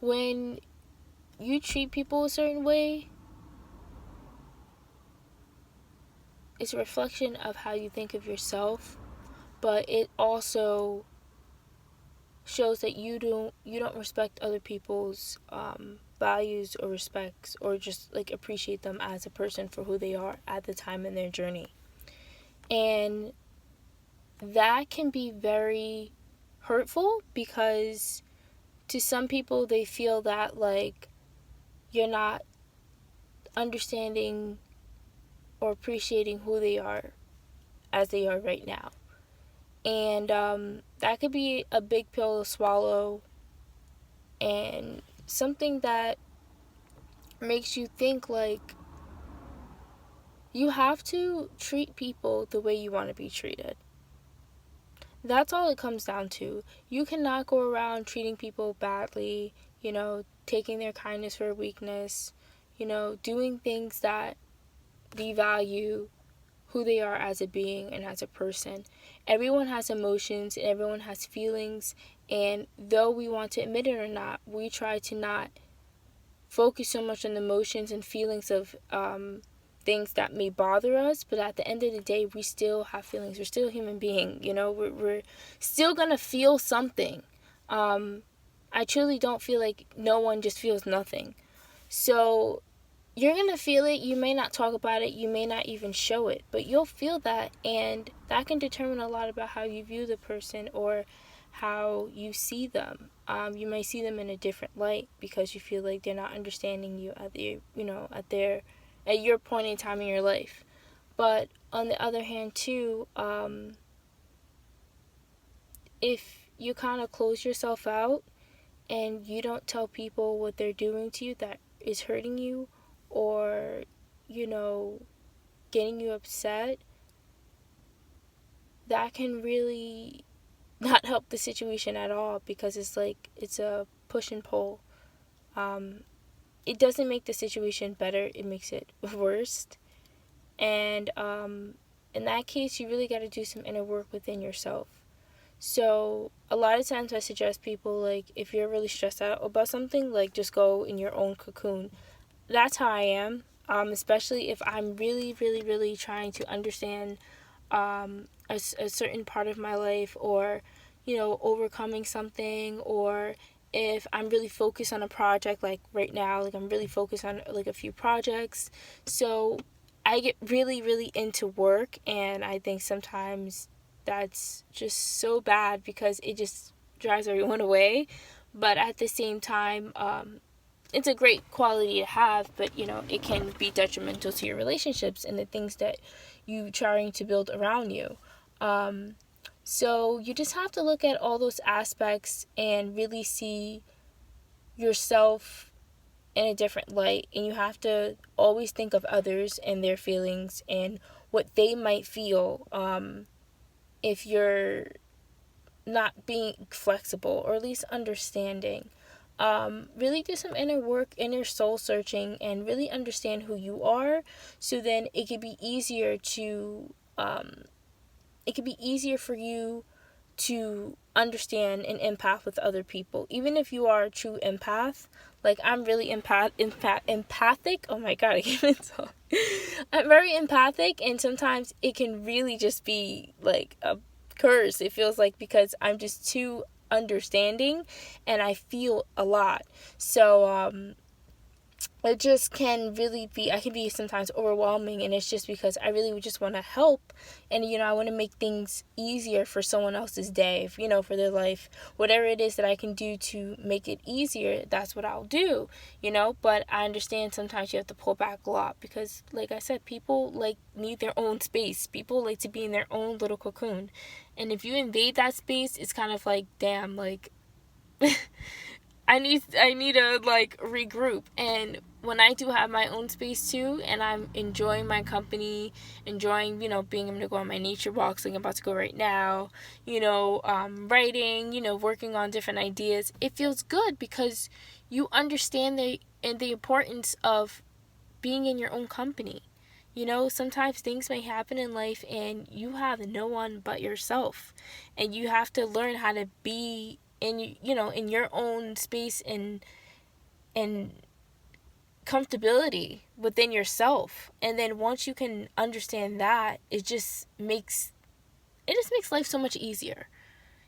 When you treat people a certain way, it's a reflection of how you think of yourself, but it also shows that you don't respect other people's values or respects, or just like appreciate them as a person for who they are at the time in their journey. And that can be very hurtful, because to some people they feel that like you're not understanding or appreciating who they are as they are right now. And that could be a big pill to swallow, and something that makes you think like you have to treat people the way you want to be treated. That's all it comes down to. You cannot go around treating people badly, taking their kindness for a weakness, doing things that devalue who they are as a being and as a person. Everyone has emotions and everyone has feelings, and though we want to admit it or not, we try to not focus so much on the emotions and feelings of things that may bother us. But at the end of the day, we still have feelings. We're still a human being, we're still gonna feel something. I truly don't feel like no one just feels nothing. So you're going to feel it. You may not talk about it. You may not even show it. But you'll feel that. And that can determine a lot about how you view the person or how you see them. You may see them in a different light because you feel like they're not understanding you at your point in time in your life. But on the other hand, too, if you kind of close yourself out and you don't tell people what they're doing to you that is hurting you, or getting you upset, that can really not help the situation at all, because it's a push and pull. It doesn't make the situation better, it makes it worse. And in that case, you really got to do some inner work within yourself. So a lot of times I suggest people, like, if you're really stressed out about something, like, just go in your own cocoon. That's how I am, especially if I'm really, really, really trying to understand a certain part of my life, or, overcoming something, or if I'm really focused on a project, like right now, like I'm really focused on like a few projects. So I get really, really into work, and I think sometimes that's just so bad because it just drives everyone away. But at the same time, it's a great quality to have, but it can be detrimental to your relationships and the things that you trying to build around you. So you just have to look at all those aspects and really see yourself in a different light, and you have to always think of others and their feelings and what they might feel if you're not being flexible or at least understanding. Really do some inner work, inner soul searching, and really understand who you are, so then it could be easier for you to understand and empath with other people. Even if you are a true empath, like I'm really empathic. Oh my god, I can't even talk. I'm very empathic, and sometimes it can really just be like a curse, it feels like, because I'm just too understanding and I feel a lot. So it just can really be, I can be sometimes overwhelming, and it's just because I really just want to help, and I want to make things easier for someone else's day, for their life. Whatever it is that I can do to make it easier, that's what I'll do, but I understand sometimes you have to pull back a lot, because like I said, people need their own space. People like to be in their own little cocoon, and if you invade that space, it's kind of like, damn, like I need to regroup. And when I do have my own space too, and I'm enjoying my company, enjoying being able to go on my nature walks, like I'm about to go right now, writing, working on different ideas, it feels good because you understand the importance of being in your own company. Sometimes things may happen in life and you have no one but yourself. And you have to learn how to be in your own space and comfortability within yourself. And then once you can understand that, it just makes life so much easier.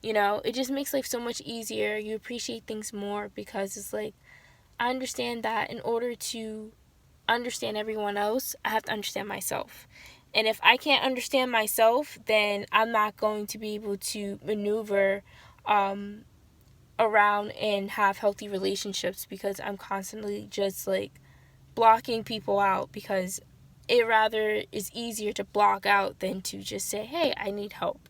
It just makes life so much easier. You appreciate things more because it's like, I understand that in order to understand everyone else, I have to understand myself. And if I can't understand myself, then I'm not going to be able to maneuver around and have healthy relationships, because I'm constantly just like blocking people out, because it rather is easier to block out than to just say, hey, I need help.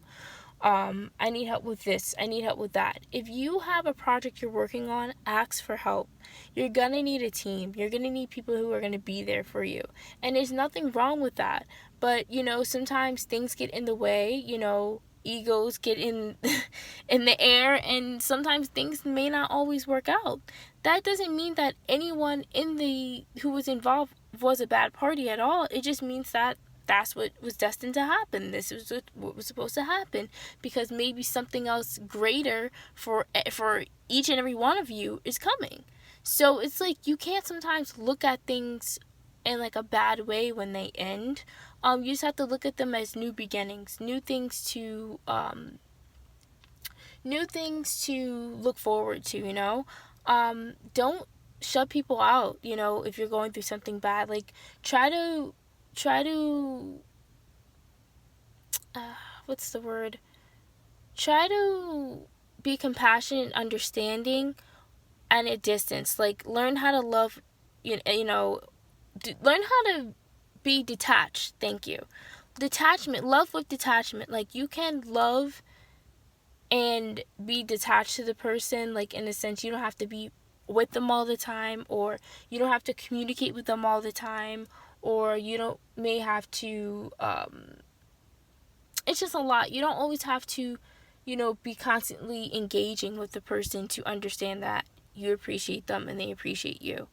I need help with this. I need help with that. If you have a project you're working on, ask for help. You're going to need a team. You're going to need people who are going to be there for you. And there's nothing wrong with that. But, sometimes things get in the way, egos get in in the air, and sometimes things may not always work out. That doesn't mean that anyone who was involved was a bad party at all. It just means that that's what was destined to happen. This was what was supposed to happen, because maybe something else greater for each and every one of you is coming. So it's like, you can't sometimes look at things in like a bad way when they end. You just have to look at them as new beginnings, new things to look forward to. Don't shut people out. If you're going through something bad, like try to what's the word? Try to be compassionate and understanding at a distance. Like, learn how to love, learn how to be detached. Thank you. Detachment, love with detachment. Like, you can love and be detached to the person, like, in a sense, you don't have to be with them all the time, or you don't have to communicate with them all the time, or may have to, it's just a lot. You don't always have to, be constantly engaging with the person to understand that you appreciate them and they appreciate you,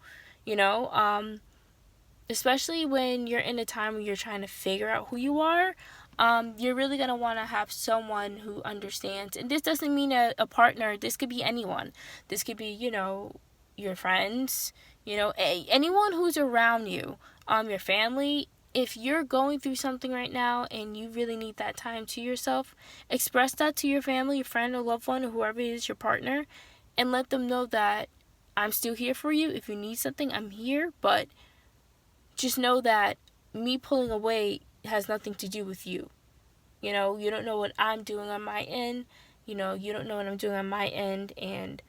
especially when you're in a time where you're trying to figure out who you are. You're really going to want to have someone who understands. And this doesn't mean a partner. This could be anyone. This could be, your friends, anyone who's around you, your family. If you're going through something right now and you really need that time to yourself, express that to your family, your friend, or loved one, or whoever is your partner, and let them know that I'm still here for you. If you need something, I'm here, but just know that me pulling away has nothing to do with you. You don't know what I'm doing on my end. You don't know what I'm doing on my end, and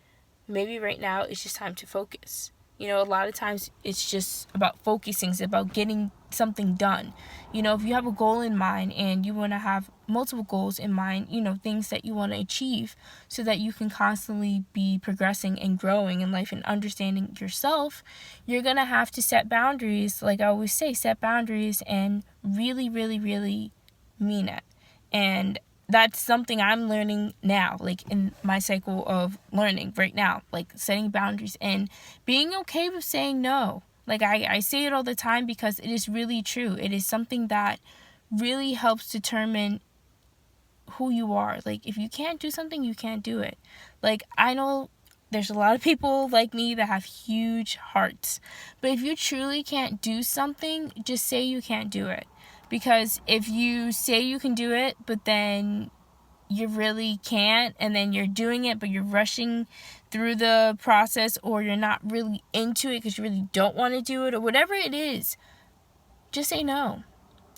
maybe right now it's just time to focus. A lot of times it's just about focusing. It's about getting something done. If you have a goal in mind and you want to have multiple goals in mind, things that you want to achieve, so that you can constantly be progressing and growing in life and understanding yourself, you're going to have to set boundaries. Like I always say, set boundaries and really, really, really mean it. And that's something I'm learning now, like in my cycle of learning right now, like setting boundaries and being okay with saying no. Like I say it all the time because it is really true. It is something that really helps determine who you are. Like, if you can't do something, you can't do it. Like, I know there's a lot of people like me that have huge hearts, but if you truly can't do something, just say you can't do it. Because if you say you can do it, but then you really can't, and then you're doing it, but you're rushing through the process, or you're not really into it because you really don't want to do it, or whatever it is, just say no.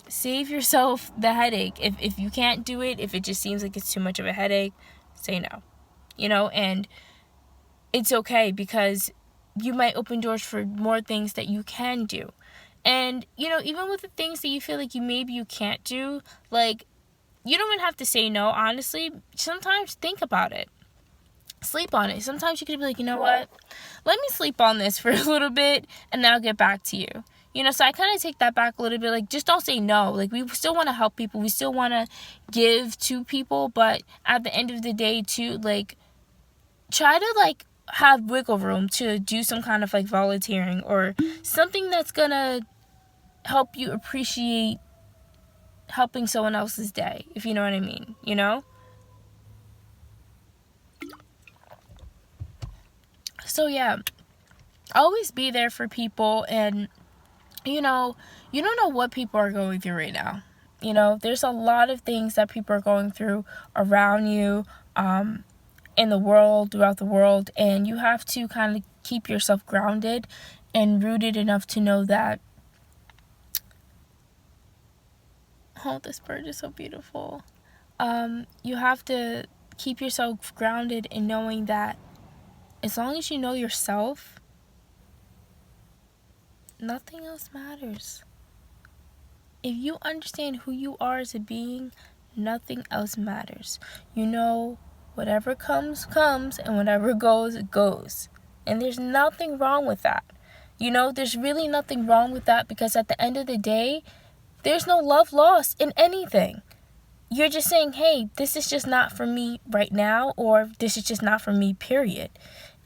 Save yourself the headache. If you can't do it, if it just seems like it's too much of a headache, say no. And it's okay, because you might open doors for more things that you can do. And, even with the things that you feel like maybe you can't do, like, you don't even have to say no, honestly. Sometimes think about it. Sleep on it. Sometimes you could be like, you know what? Let me sleep on this for a little bit, and then I'll get back to you. So I kind of take that back a little bit. Like, just don't say no. Like, we still want to help people. We still want to give to people. But at the end of the day, too, like, try to, like, have wiggle room to do some kind of, like, volunteering or something that's gonna help you appreciate helping someone else's day, if you know what I mean, you know? So yeah, always be there for people. And you know, you don't know what people are going through right now. You know, there's a lot of things that people are going through around you, in the world, throughout the world, and you have to kind of keep yourself grounded and rooted enough to know that, oh, this bird is so beautiful. You have to keep yourself grounded in knowing that as long as you know yourself, nothing else matters. If you understand who you are as a being, nothing else matters. You know, whatever comes, comes, and whatever goes, goes. And there's nothing wrong with that. You know, there's really nothing wrong with that, because at the end of the day, there's no love lost in anything. You're just saying, hey, this is just not for me right now, or this is just not for me, period.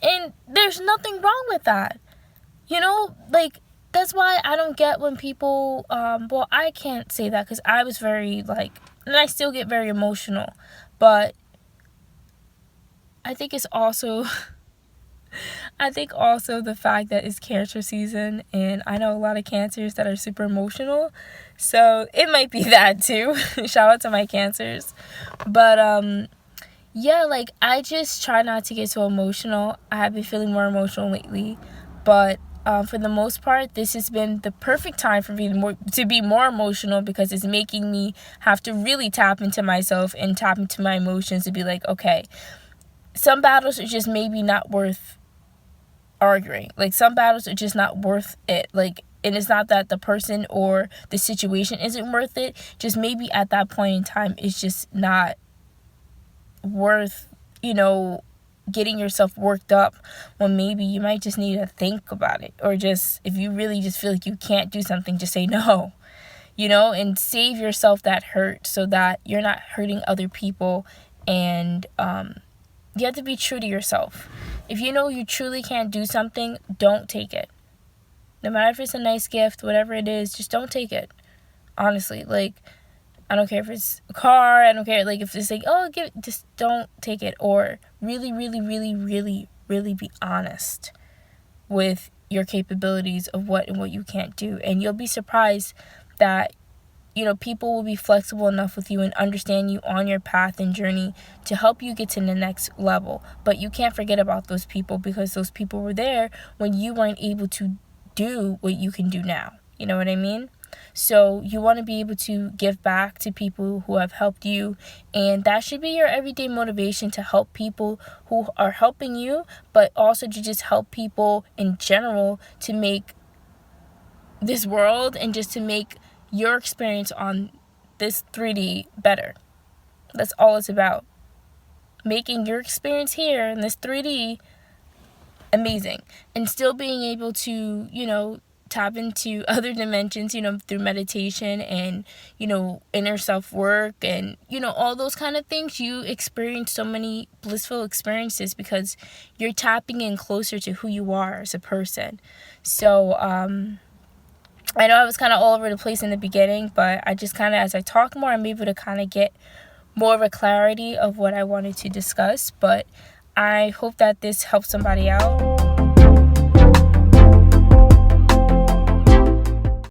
And there's nothing wrong with that. You know, like, that's why I don't get when people, well, I can't say that because I was very, like, and I still get very emotional, but I think it's also, I think also the fact that it's cancer season, and I know a lot of cancers that are super emotional, so it might be that too. Shout out to my cancers. But, yeah, like, I just try not to get so emotional. I have been feeling more emotional lately, but for the most part, this has been the perfect time for me to be more emotional, because it's making me have to really tap into myself and tap into my emotions to be like, okay, some battles are just maybe not worth arguing. Like, some battles are just not worth it. Like, and it's not that the person or the situation isn't worth it. Just maybe at that point in time, it's just not worth, you know, getting yourself worked up, when maybe you might just need to think about it, or just, if you really just feel like you can't do something, just say no, you know, and save yourself that hurt so that you're not hurting other people. And you have to be true to yourself. If you know you truly can't do something, don't take it. No matter if it's a nice gift, whatever it is, just don't take it. Honestly, like, I don't care if it's a car, I don't care, like, if it's like, oh, just don't take it. Or really, really, really, really, really be honest with your capabilities of what and what you can't do. And you'll be surprised that, you know, people will be flexible enough with you and understand you on your path and journey to help you get to the next level. But you can't forget about those people, because those people were there when you weren't able to do what you can do now. You know what I mean? So you want to be able to give back to people who have helped you, and that should be your everyday motivation, to help people who are helping you, but also to just help people in general, to make this world and just to make your experience on this 3D better. That's all it's about. Making your experience here in this 3D amazing, and still being able to, you know, tap into other dimensions, you know, through meditation and, you know, inner self-work and, you know, all those kind of things. You experience so many blissful experiences because you're tapping in closer to who you are as a person. So, I know I was kind of all over the place in the beginning, but I just kind of, as I talk more, I'm able to kind of get more of a clarity of what I wanted to discuss. But I hope that this helps somebody out.